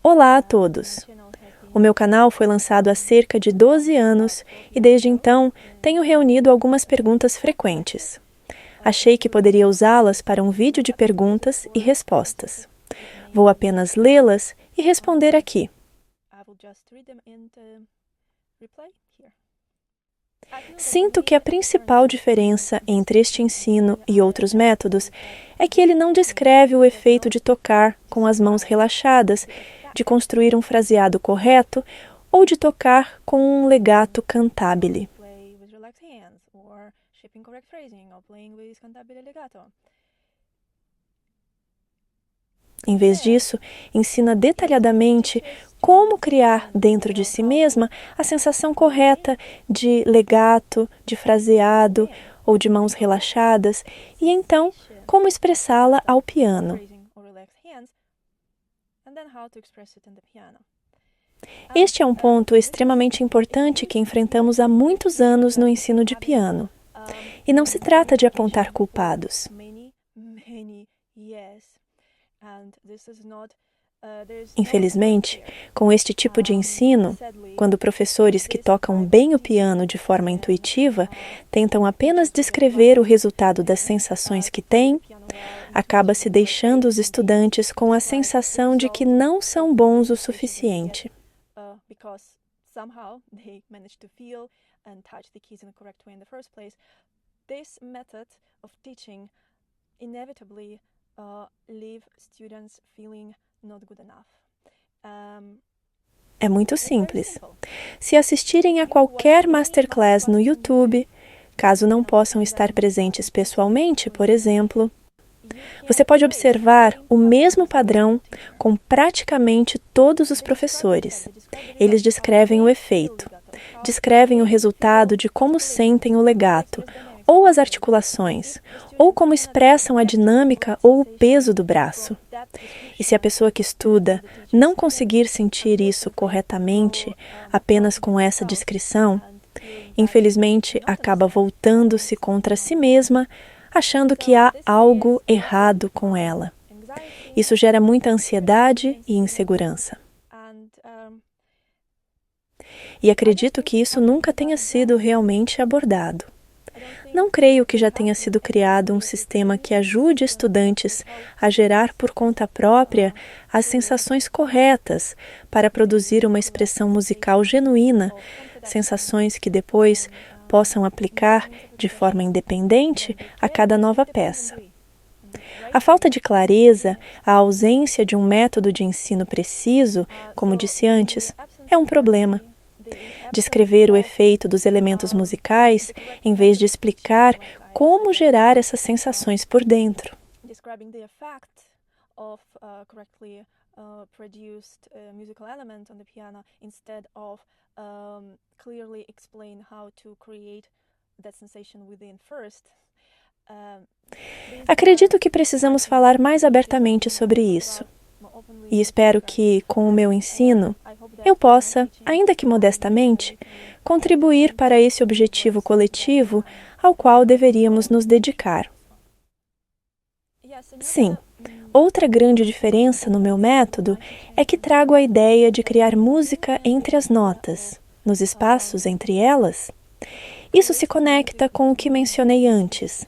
Olá a todos! O meu canal foi lançado há cerca de 12 anos e desde então tenho reunido algumas perguntas frequentes. Achei que poderia usá-las para um vídeo de perguntas e respostas. Vou apenas lê-las e responder aqui. Sinto que a principal diferença entre este ensino e outros métodos é que ele não descreve o efeito de tocar com as mãos relaxadas, de construir um fraseado correto ou de tocar com um legato cantabile. Em vez disso, ensina detalhadamente como criar dentro de si mesma a sensação correta de legato, de fraseado ou de mãos relaxadas e então como expressá-la ao piano. Este é um ponto extremamente importante que enfrentamos há muitos anos no ensino de piano. E não se trata de apontar culpados. Infelizmente, com este tipo de ensino, quando professores que tocam bem o piano de forma intuitiva tentam apenas descrever o resultado das sensações que têm, acaba-se deixando os estudantes com a sensação de que não são bons o suficiente. É muito simples. Se assistirem a qualquer masterclass no YouTube, caso não possam estar presentes pessoalmente, por exemplo, você pode observar o mesmo padrão com praticamente todos os professores. Eles descrevem o efeito, descrevem o resultado de como sentem o legato, ou as articulações, ou como expressam a dinâmica ou o peso do braço. E se a pessoa que estuda não conseguir sentir isso corretamente apenas com essa descrição, infelizmente acaba voltando-se contra si mesma, achando que há algo errado com ela. Isso gera muita ansiedade e insegurança. E acredito que isso nunca tenha sido realmente abordado. Não creio que já tenha sido criado um sistema que ajude estudantes a gerar por conta própria as sensações corretas para produzir uma expressão musical genuína, sensações que depois possam aplicar de forma independente a cada nova peça. A falta de clareza, a ausência de um método de ensino preciso, como disse antes, é um problema. Descrever o efeito dos elementos musicais, em vez de explicar como gerar essas sensações por dentro. Acredito que precisamos falar mais abertamente sobre isso. E espero que, com o meu ensino, eu possa, ainda que modestamente, contribuir para esse objetivo coletivo ao qual deveríamos nos dedicar. Sim, outra grande diferença no meu método é que trago a ideia de criar música entre as notas, nos espaços entre elas. Isso se conecta com o que mencionei antes.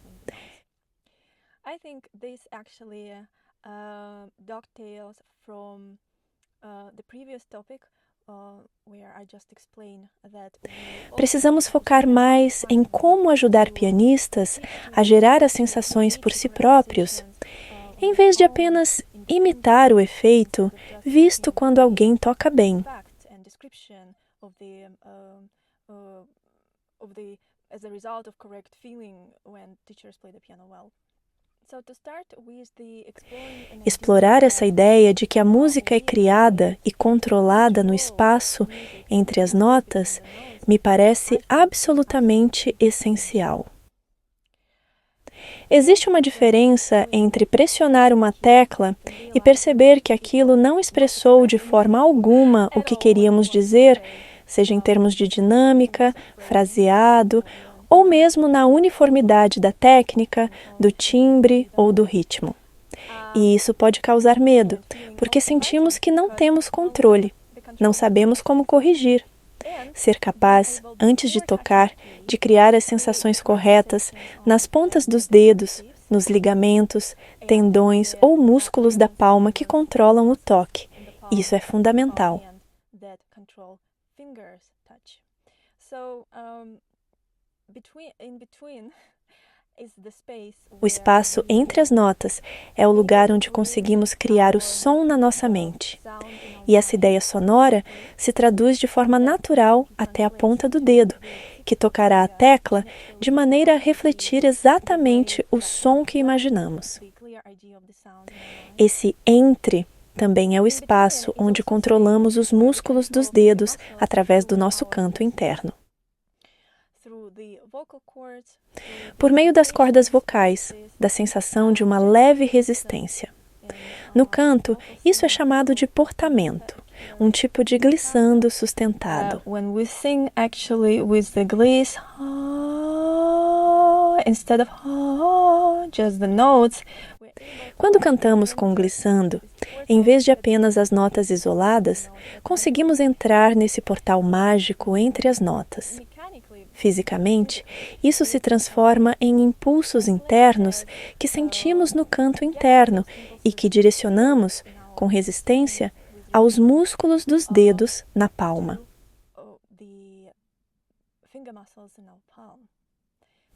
Precisamos focar mais em como ajudar pianistas a gerar as sensações por si próprios, em vez de apenas imitar o efeito visto quando alguém toca bem. Explorar essa ideia de que a música é criada e controlada no espaço entre as notas me parece absolutamente essencial. Existe uma diferença entre pressionar uma tecla e perceber que aquilo não expressou de forma alguma o que queríamos dizer, seja em termos de dinâmica, fraseado, ou mesmo na uniformidade da técnica, do timbre ou do ritmo. E isso pode causar medo, porque sentimos que não temos controle, não sabemos como corrigir. Ser capaz, antes de tocar, de criar as sensações corretas nas pontas dos dedos, nos ligamentos, tendões ou músculos da palma que controlam o toque. Isso é fundamental. O espaço entre as notas é o lugar onde conseguimos criar o som na nossa mente. E essa ideia sonora se traduz de forma natural até a ponta do dedo, que tocará a tecla de maneira a refletir exatamente o som que imaginamos. Esse entre também é o espaço onde controlamos os músculos dos dedos através do nosso canto interno. Por meio das cordas vocais, da sensação de uma leve resistência. No canto, isso é chamado de portamento, um tipo de glissando sustentado. When we sing actually with the gliss, instead of just the notes. Quando cantamos com glissando, em vez de apenas as notas isoladas, conseguimos entrar nesse portal mágico entre as notas. Fisicamente, isso se transforma em impulsos internos que sentimos no canto interno e que direcionamos, com resistência, aos músculos dos dedos na palma.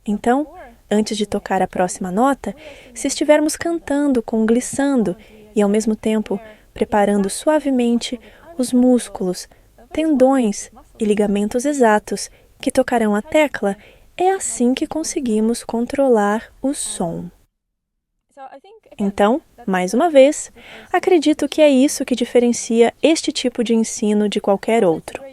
Então, antes de tocar a próxima nota, se estivermos cantando com glissando e, ao mesmo tempo, preparando suavemente os músculos, tendões e ligamentos exatos que tocarão a tecla, é assim que conseguimos controlar o som. Então, mais uma vez, acredito que é isso que diferencia este tipo de ensino de qualquer outro.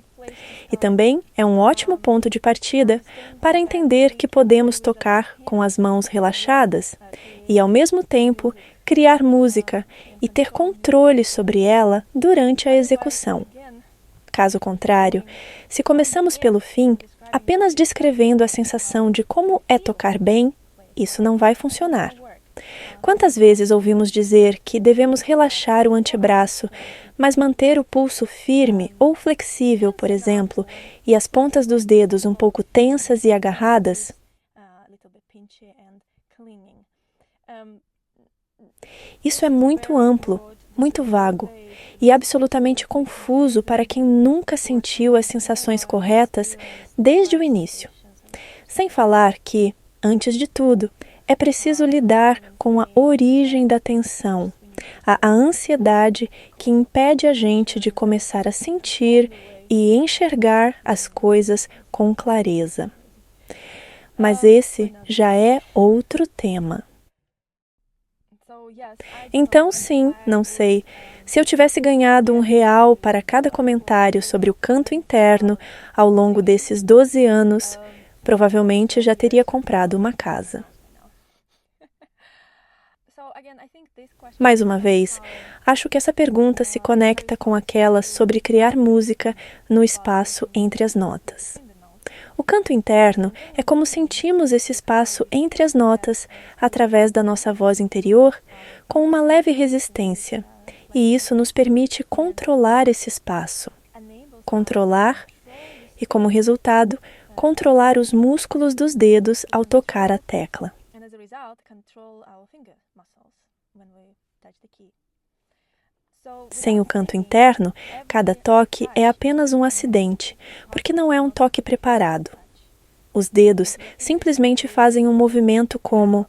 E também é um ótimo ponto de partida para entender que podemos tocar com as mãos relaxadas e, ao mesmo tempo, criar música e ter controle sobre ela durante a execução. Caso contrário, se começamos pelo fim, apenas descrevendo a sensação de como é tocar bem, isso não vai funcionar. Quantas vezes ouvimos dizer que devemos relaxar o antebraço, mas manter o pulso firme ou flexível, por exemplo, e as pontas dos dedos um pouco tensas e agarradas? Isso é muito amplo, muito vago e absolutamente confuso para quem nunca sentiu as sensações corretas desde o início. Sem falar que, antes de tudo, é preciso lidar com a origem da tensão, a ansiedade que impede a gente de começar a sentir e enxergar as coisas com clareza. Mas esse já é outro tema. Então, sim, não sei, se eu tivesse ganhado R$1 para cada comentário sobre o canto interno ao longo desses 12 anos, provavelmente já teria comprado uma casa. Mais uma vez, acho que essa pergunta se conecta com aquela sobre criar música no espaço entre as notas. O canto interno é como sentimos esse espaço entre as notas através da nossa voz interior com uma leve resistência, e isso nos permite controlar esse espaço. Controlar e, como resultado, controlar os músculos dos dedos ao tocar a tecla. Sem o canto interno, cada toque é apenas um acidente, porque não é um toque preparado. Os dedos simplesmente fazem um movimento como: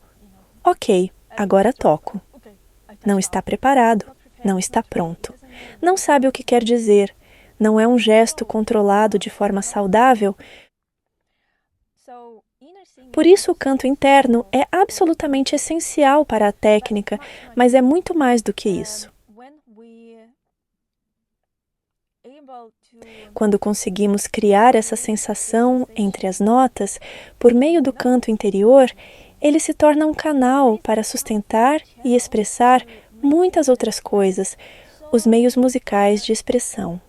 ok, agora toco. Não está preparado, não está pronto. Não sabe o que quer dizer, não é um gesto controlado de forma saudável. Por isso, o canto interno é absolutamente essencial para a técnica, mas é muito mais do que isso. Quando conseguimos criar essa sensação entre as notas, por meio do canto interior, ele se torna um canal para sustentar e expressar muitas outras coisas, os meios musicais de expressão.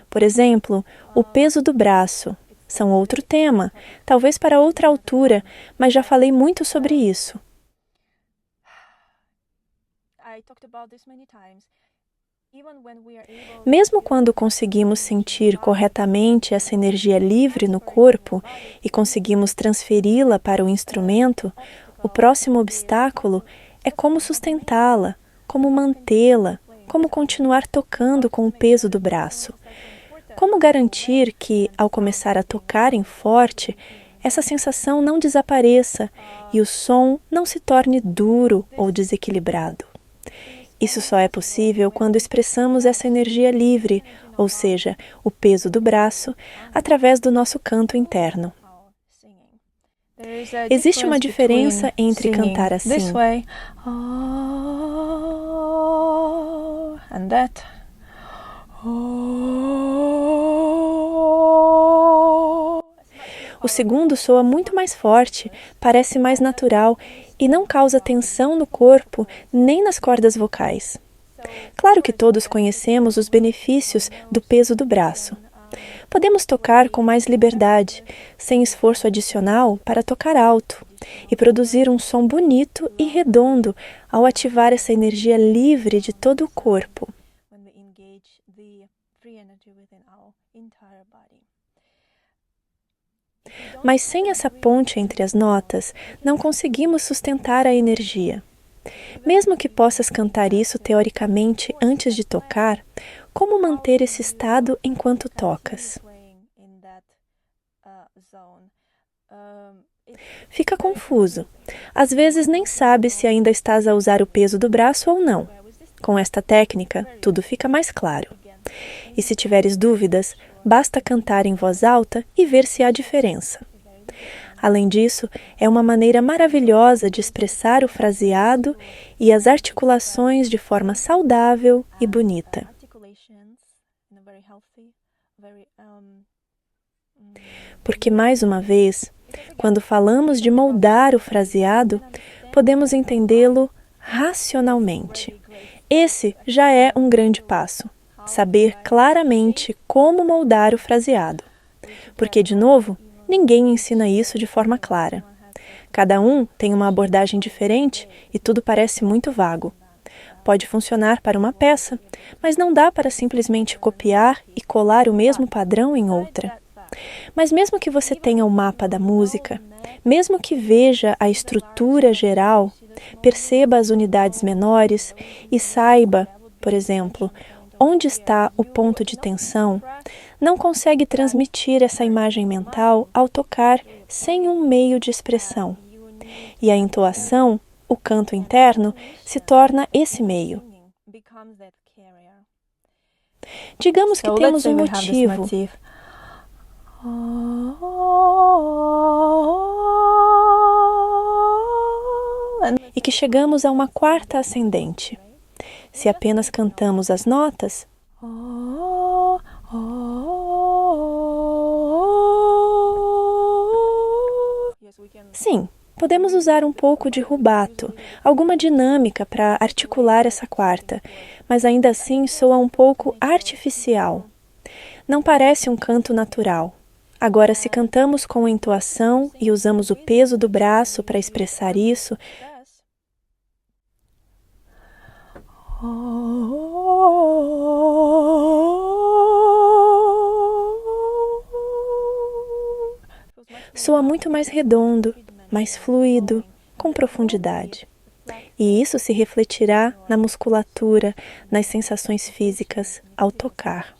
Por exemplo, o peso do braço, são outro tema, talvez para outra altura, mas já falei muito sobre isso. Mesmo quando conseguimos sentir corretamente essa energia livre no corpo e conseguimos transferi-la para o instrumento, o próximo obstáculo é como sustentá-la, como mantê-la, como continuar tocando com o peso do braço. Como garantir que, ao começar a tocar em forte, essa sensação não desapareça e o som não se torne duro ou desequilibrado? Isso só é possível quando expressamos essa energia livre, ou seja, o peso do braço, através do nosso canto interno. Existe uma diferença entre cantar assim and that. O segundo soa muito mais forte, parece mais natural e não causa tensão no corpo nem nas cordas vocais. Claro que todos conhecemos os benefícios do peso do braço. Podemos tocar com mais liberdade, sem esforço adicional para tocar alto, e produzir um som bonito e redondo ao ativar essa energia livre de todo o corpo. Mas sem essa ponte entre as notas, não conseguimos sustentar a energia. Mesmo que possas cantar isso teoricamente antes de tocar, como manter esse estado enquanto tocas? Fica confuso. Às vezes nem sabe se ainda estás a usar o peso do braço ou não. Com esta técnica, tudo fica mais claro. E se tiveres dúvidas, basta cantar em voz alta e ver se há diferença. Além disso, é uma maneira maravilhosa de expressar o fraseado e as articulações de forma saudável e bonita. Porque, mais uma vez, quando falamos de moldar o fraseado, podemos entendê-lo racionalmente. Esse já é um grande passo. Saber claramente como moldar o fraseado. Porque, de novo, ninguém ensina isso de forma clara. Cada um tem uma abordagem diferente e tudo parece muito vago. Pode funcionar para uma peça, mas não dá para simplesmente copiar e colar o mesmo padrão em outra. Mas mesmo que você tenha o mapa da música, mesmo que veja a estrutura geral, perceba as unidades menores e saiba, por exemplo, onde está o ponto de tensão, não consegue transmitir essa imagem mental ao tocar sem um meio de expressão. E a entoação, o canto interno, se torna esse meio. Digamos que temos um motivo. E que chegamos a uma quarta ascendente. Se apenas cantamos as notas, sim, podemos usar um pouco de rubato, alguma dinâmica para articular essa quarta, mas ainda assim soa um pouco artificial. Não parece um canto natural. Agora, se cantamos com entoação e usamos o peso do braço para expressar isso, soa muito mais redondo, mais fluido, com profundidade. E isso se refletirá na musculatura, nas sensações físicas ao tocar.